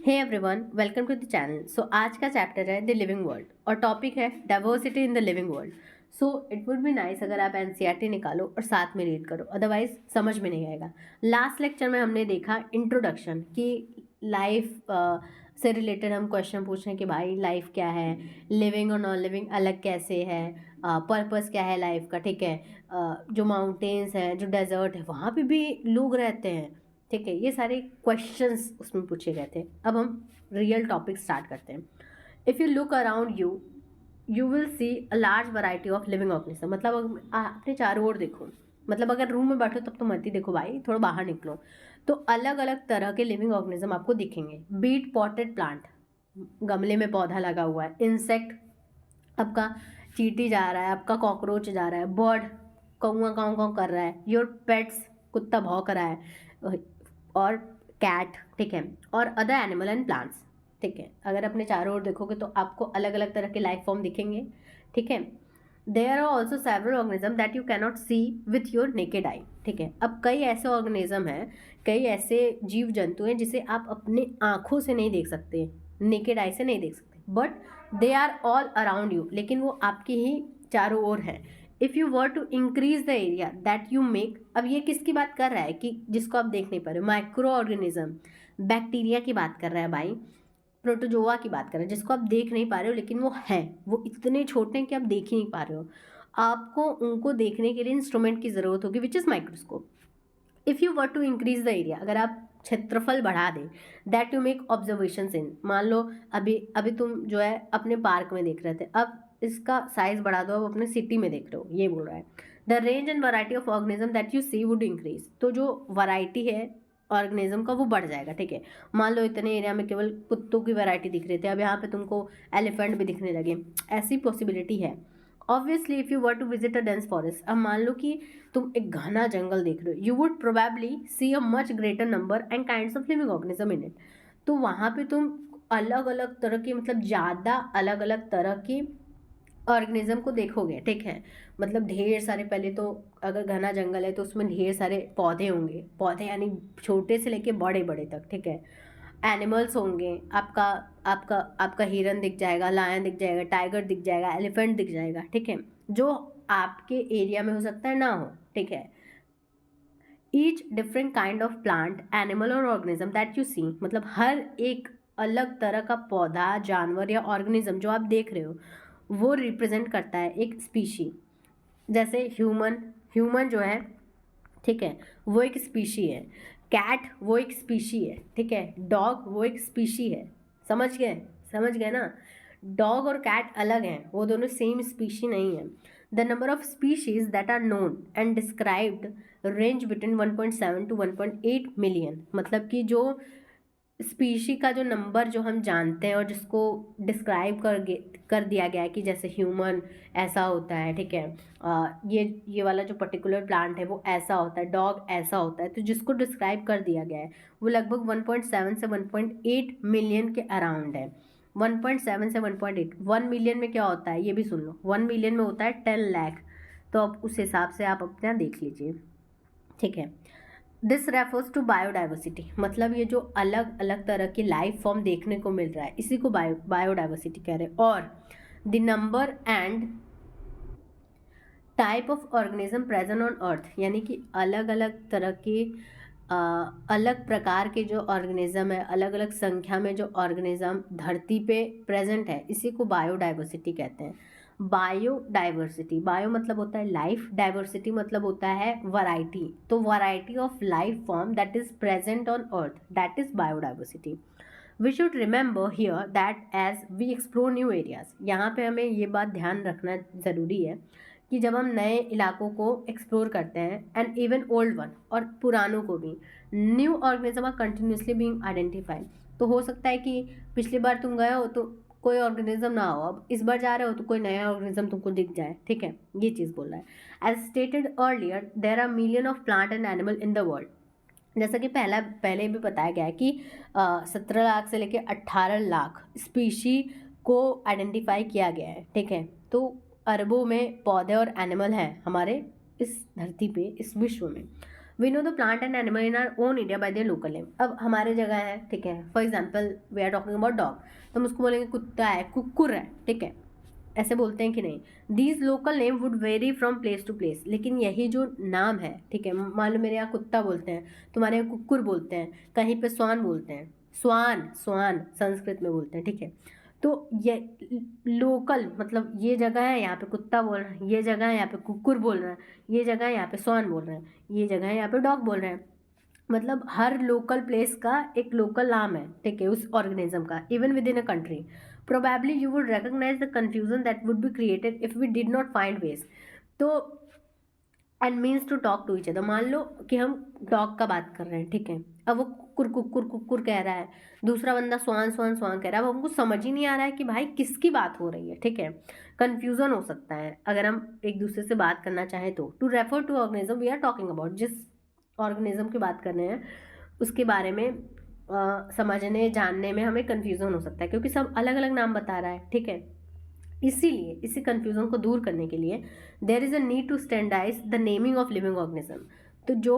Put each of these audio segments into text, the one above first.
Hey everyone, welcome to the channel. So आज का chapter है द लिविंग वर्ल्ड और टॉपिक है diversity in the living world. So it would be nice अगर आप NCERT निकालो और साथ में रीड करो, अदरवाइज समझ में नहीं आएगा। लास्ट लेक्चर में हमने देखा इंट्रोडक्शन कि लाइफ से रिलेटेड हम क्वेश्चन पूछ रहे हैं कि भाई लाइफ क्या है, लिविंग और नॉन लिविंग अलग कैसे है, पर्पस क्या है लाइफ का, ठीक है। जो माउंटेन्स हैं, जो डेजर्ट है, वहाँ पे भी लोग रहते हैं, ठीक है। ये सारे क्वेश्चंस उसमें पूछे गए थे। अब हम रियल टॉपिक स्टार्ट करते हैं। If you look around you you will see a large variety of living organism. मतलब अपने चारों ओर देखो, मतलब अगर रूम में बैठो तब तो मत ही देखो भाई, थोड़ा बाहर निकलो तो अलग अलग तरह के लिविंग ऑर्गेनिज्म आपको दिखेंगे। बीट पॉटेड प्लांट, गमले में पौधा लगा हुआ है। इंसेक्ट, आपका चींटी जा रहा है, आपका कॉकरोच जा रहा है। बर्ड, कौआ काँव काँव कर रहा है। योर पेट्स, कुत्ता भौंक रहा है। और कैट, ठीक है। और अदर एनिमल एंड प्लांट्स, ठीक है। अगर अपने चारों ओर देखोगे तो आपको अलग अलग तरह के लाइफ फॉर्म दिखेंगे, ठीक है। There are also several organism that you cannot see with your naked eye, ठीक है। अब कई ऐसे ऑर्गेनिज्म हैं, कई ऐसे जीव जंतु हैं जिसे आप अपने आंखों से नहीं देख सकते, नेकेड आई से नहीं देख सकते, but they are all around you, लेकिन वो आपके ही चारों ओर है। If you were to increase the area that you make, अब ये किसकी बात कर रहा है कि जिसको आप देख नहीं पा रहे हो। माइक्रो ऑर्गेनिज्म, बैक्टीरिया की बात कर रहा है भाई। प्रोटोजोआ की बात कर रहे हैं जिसको आप देख नहीं पा रहे हो, लेकिन वो हैं, वो इतने छोटे हैं कि आप देख ही नहीं पा रहे हो। आपको उनको देखने के लिए इंस्ट्रूमेंट की ज़रूरत होगी, which is microscope. If you were to increase the area, अगर आप क्षेत्रफल बढ़ा दें, that you make observation in, मान लो अभी अभी तुम जो है अपने पार्क में देख रहे थे, अब इसका साइज बढ़ा दो, अब अपने सिटी में देख रहे हो, ये बोल रहा है। The range and variety of organism that you see would increase, तो जो वैरायटी है ऑर्गेनिज्म का वो बढ़ जाएगा, ठीक है। मान लो इतने एरिया में केवल कुत्तों की वैरायटी दिख रही थी, अब यहाँ पे तुमको एलिफेंट भी दिखने लगे, ऐसी पॉसिबिलिटी है। Obviously if you were to visit a dense forest, अब मान लो कि तुम एक घना जंगल देख रहे हो, you would probably see a much greater number and kinds of living organism in it. तो वहाँ पे तुम अलग अलग तरह की, मतलब ज़्यादा अलग अलग तरह की ऑर्गेनिज्म को देखोगे, ठीक है। मतलब ढेर सारे, पहले तो अगर घना जंगल है तो उसमें ढेर सारे पौधे होंगे, पौधे यानी छोटे से लेके बड़े बड़े तक, ठीक है। एनिमल्स होंगे, आपका आपका आपका हिरन दिख जाएगा, लायन दिख जाएगा, टाइगर दिख जाएगा, एलिफेंट दिख जाएगा, ठीक है। जो आपके एरिया में हो सकता है ना हो, ठीक है। Each different kind of plant, animal और ऑर्गेनिज्म दैट यू सी, मतलब हर एक अलग तरह का पौधा, जानवर या ऑर्गेनिज्म जो आप देख रहे हो, वो रिप्रेजेंट करता है एक स्पीशी। जैसे ह्यूमन, ह्यूमन जो है, ठीक है, वो एक स्पीशी है। कैट वो एक स्पीशी है, ठीक है। डॉग वो एक स्पीशी है। समझ गए, समझ गए ना। डॉग और कैट अलग हैं, वो दोनों सेम स्पीशी नहीं है। The number of species that are known and described range between 1.7 to 1.8 million, मतलब कि जो स्पीशी का जो नंबर जो हम जानते हैं और जिसको डिस्क्राइब कर दिया गया है कि जैसे ह्यूमन ऐसा होता है, ठीक है। ये वाला जो पर्टिकुलर प्लांट है वो ऐसा होता है, डॉग ऐसा होता है, तो जिसको डिस्क्राइब कर दिया गया है वो लगभग 1.7 से 1.8 मिलियन के अराउंड है। 1.7 से 1.8, 1 मिलियन में क्या होता है ये भी सुन लो। 1 मिलियन में होता है 10 लाख, तो अब उस हिसाब से आप अपना देख लीजिए, ठीक है। दिस रेफर्स टू बायोडाइवर्सिटी, मतलब ये जो अलग अलग तरह की लाइफ फॉर्म देखने को मिल रहा है, इसी को बायोडाइवर्सिटी कह रहे हैं। और the number and type of organism present on अर्थ, यानी कि अलग अलग तरह के अलग प्रकार के जो ऑर्गेनिज्म है, अलग अलग संख्या में जो ऑर्गेनिज्म धरती पे प्रेजेंट है, इसी को बायोडाइवर्सिटी कहते हैं। बायोडाइवर्सिटी, बायो मतलब होता है लाइफ, डाइवर्सिटी मतलब होता है वैरायटी, तो variety of life form that is present on earth, that is biodiversity. We should remember here that as we explore new areas, यहाँ पे हमें ये बात ध्यान रखना ज़रूरी है कि जब हम नए इलाकों को एक्सप्लोर करते हैं, एंड इवन ओल्ड वन, और पुरानों को भी, new organism are continuously being identified. तो हो सकता है कि पिछली बार तुम गए हो तो कोई ऑर्गेनिज्म ना हो, अब इस बार जा रहे हो तो कोई नया ऑर्गेनिज्म तुमको दिख जाए, ठीक है। ये चीज़ बोल रहा है। As stated earlier, there are million of plant and animal in the world, जैसा कि पहले भी बताया गया है कि 17 लाख से लेकर 18 लाख स्पीशी को आइडेंटिफाई किया गया है, ठीक है। तो अरबों में पौधे और एनिमल हैं हमारे इस धरती पे, इस विश्व में। We know the plant and animal in our own area by their local name. अब हमारे जगह है, ठीक है, for example we are talking about dog, तो हम उसको बोलेंगे कुत्ता है, कुकुर है, ठीक है, ऐसे बोलते हैं कि नहीं। These local name would vary from place to place, लेकिन यही जो नाम है, ठीक है, मान लो मेरे यहाँ कुत्ता बोलते हैं, तुम्हारे यहाँ कुकुर बोलते हैं, कहीं पे स्वान बोलते हैं, स्वान स्वान संस्कृत में बोलते हैं, ठीक है। तो ये लोकल मतलब ये जगह है यहाँ पे कुत्ता बोल रहे हैं, ये जगह है यहाँ पे कुकुर बोल रहे हैं, ये जगह है यहाँ पे स्वान बोल रहे हैं, ये जगह है यहाँ पे डॉग बोल रहे हैं। मतलब हर लोकल प्लेस का एक लोकल नाम है, ठीक है, उस ऑर्गेनिज्म का, even within a country. Probably you would recognise the confusion that would be created if we did not find ways. तो and means to talk to each other, मान लो कि हम डॉग का बात कर रहे हैं, ठीक है, अब वो कुकुर कुकुर कुकुर कह रहा है, दूसरा बंदा स्वान स्वान स्वान कह रहा है, अब हमको समझ ही नहीं आ रहा है कि भाई किसकी बात हो रही है, ठीक है, कन्फ्यूजन हो सकता है अगर हम एक दूसरे से बात करना चाहें तो। To refer to organism we are talking about, जिस ऑर्गेनिज्म की बात कर रहे हैं उसके बारे में समझने जानने में हमें कन्फ्यूजन हो सकता है, क्योंकि सब अलग अलग नाम बता रहा है, ठीक है। इसीलिए इसी कन्फ्यूजन को दूर करने के लिए there is a need to standardise the naming of living organism. तो जो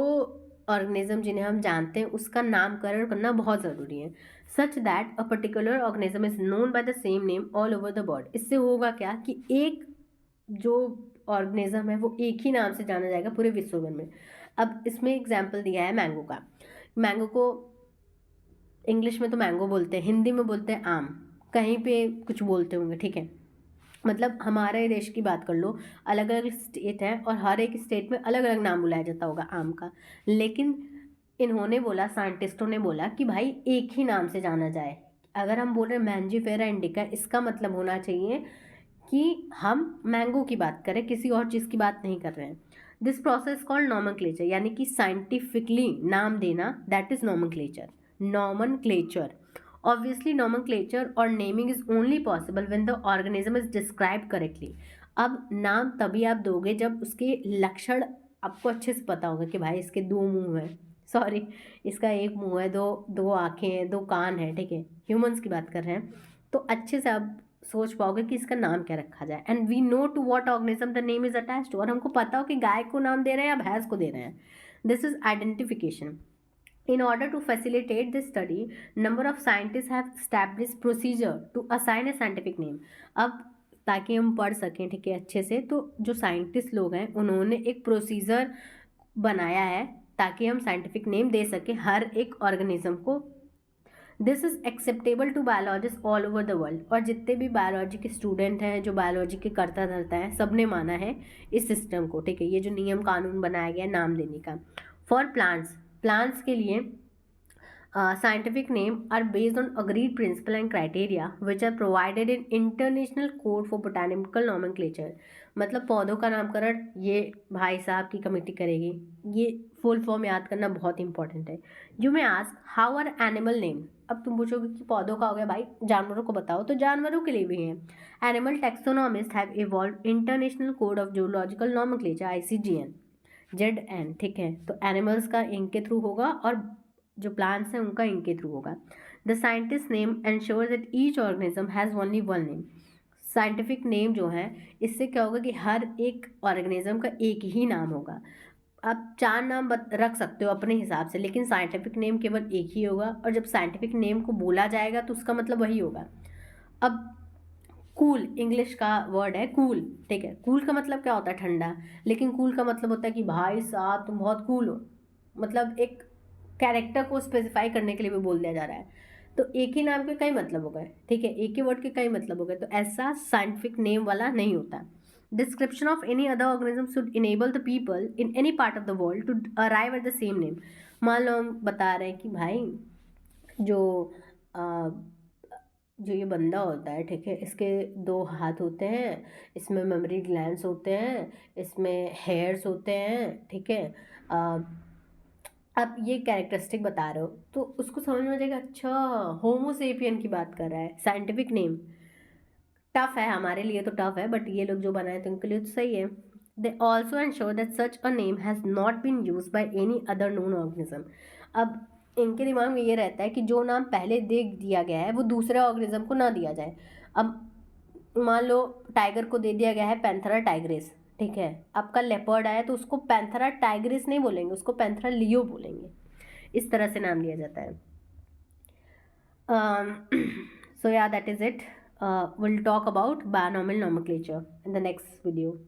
ऑर्गेनिज्म जिन्हें हम जानते हैं उसका नामकरण करना बहुत ज़रूरी है, such that a particular organism is known by the same name all over the world. इससे होगा क्या कि एक जो ऑर्गेनिज्म है वो एक ही नाम से जाना जाएगा पूरे विश्व भर में। अब इसमें एग्जाम्पल दिया है मैंगो का। मैंगो को इंग्लिश में तो मैंगो बोलते हैं, हिंदी में बोलते हैं आम, कहीं पे कुछ बोलते होंगे, ठीक है। मतलब हमारे देश की बात कर लो, अलग अलग स्टेट है और हर एक स्टेट में अलग अलग नाम बुलाया जाता होगा आम का, लेकिन इन्होंने बोला, साइंटिस्टों ने बोला कि भाई एक ही नाम से जाना जाए। अगर हम बोल रहे हैं मैंजीफेरा इंडिका, इसका मतलब होना चाहिए कि हम मैंगो की बात करें, किसी और चीज़ की बात नहीं कर रहे हैं। दिस प्रोसेस कॉल्ड नॉमेनक्लेचर, यानी कि साइंटिफिकली नाम देना, that is nomenclature. Nomenclature, obviously nomenclature or naming is only possible when the organism is described correctly। अब नाम तभी आप दोगे जब उसके लक्षण आपको अच्छे से पता होगा कि भाई इसके दो मुंह हैं, सॉरी इसका एक मुंह है, दो दो आँखें हैं, दो कान हैं, ठीक है, ह्यूमंस की बात कर रहे हैं, तो अच्छे से आप सोच पाओगे कि इसका नाम क्या रखा जाए। And we know to what organism the name is attached to, और हमको पता हो कि गाय को नाम दे रहे हैं या भैंस को दे रहे हैं। This is identification. In order to facilitate this study, number of scientists have established procedure to assign a scientific name। अब ताकि हम पढ़ सकें, ठीक है, अच्छे से, तो जो साइंटिस्ट लोग हैं उन्होंने एक प्रोसीजर बनाया है ताकि हम साइंटिफिक नेम दे सकें हर एक ऑर्गेनिज्म को। This is acceptable to biologist all over the world, और जितने भी बायोलॉजी के स्टूडेंट हैं, जो बायोलॉजी के करता धरता है, सब ने माना है इस सिस्टम को, ठीक है, ये जो नियम कानून बनाया गया है नाम देने का। फॉर प्लांट्स के लिए scientific name are based on agreed principle and criteria which are provided in international code for botanical nomenclature. मतलब पौधों का नामकरण ये भाई साहब की कमेटी करेगी, ये फुल फॉर्म याद करना बहुत इंपॉर्टेंट है। You may ask how are animal name. अब तुम पूछोगे कि पौधों का हो गया, भाई जानवरों को बताओ, तो जानवरों के लिए भी है। Animal taxonomist have evolve international code of zoological nomenclature ICGN ZN, ठीक है, तो एनिमल्स का इनके थ्रू होगा और जो प्लांट्स हैं उनका इनके थ्रू होगा। The scientist name ensure that each organism has only one name. Scientific name जो है, इससे क्या होगा कि हर एक ऑर्गेनिज्म का एक ही नाम होगा। आप चार नाम रख सकते हो अपने हिसाब से, लेकिन साइंटिफिक नेम केवल एक ही होगा, और जब साइंटिफिक नेम को बोला जाएगा तो उसका मतलब वही होगा। अब कूल इंग्लिश का वर्ड है कूल, ठीक है, कूल का मतलब क्या होता है? ठंडा, लेकिन कूल का मतलब होता है कि भाई साहब तुम बहुत कूल हो, मतलब एक कैरेक्टर को स्पेसिफाई करने के लिए भी बोल दिया जा रहा है। तो एक ही नाम के कई मतलब हो गए, ठीक है, एक ही वर्ड के कई मतलब हो गए, तो ऐसा साइंटिफिक नेम वाला नहीं होता। Description of any other organism should enable the people in any part of the world to arrive at the same name. मान लो हम बता रहे हैं कि भाई जो ये बंदा होता है, ठीक है, इसके दो हाथ होते हैं, इसमें मेमोरी ग्लैंड्स होते हैं, इसमें हेयर्स होते हैं, ठीक है, आप ये कैरेक्टरिस्टिक बता रहे हो तो उसको समझ में आ जाएगा, अच्छा होमोसेपियन की बात कर रहा है। साइंटिफिक नेम टफ है, हमारे लिए तो टफ है, बट ये लोग जो बनाए तो उनके लिए तो सही है। They also ensure that such a name has not been use by any other known organism. अब इनके दिमाग में ये रहता है कि जो नाम पहले दे दिया गया है वो दूसरे ऑर्गेनिज्म को ना दिया जाए। अब मान लो टाइगर को दे दिया गया है पैंथेरा टाइग्रेस, ठीक है, आपका लेपर्ड आया तो उसको पैंथेरा टाइग्रिस नहीं बोलेंगे, उसको पैंथेरा लियो बोलेंगे, इस तरह से नाम लिया जाता है. So yeah, that is it. We'll talk about binomial nomenclature in the next video.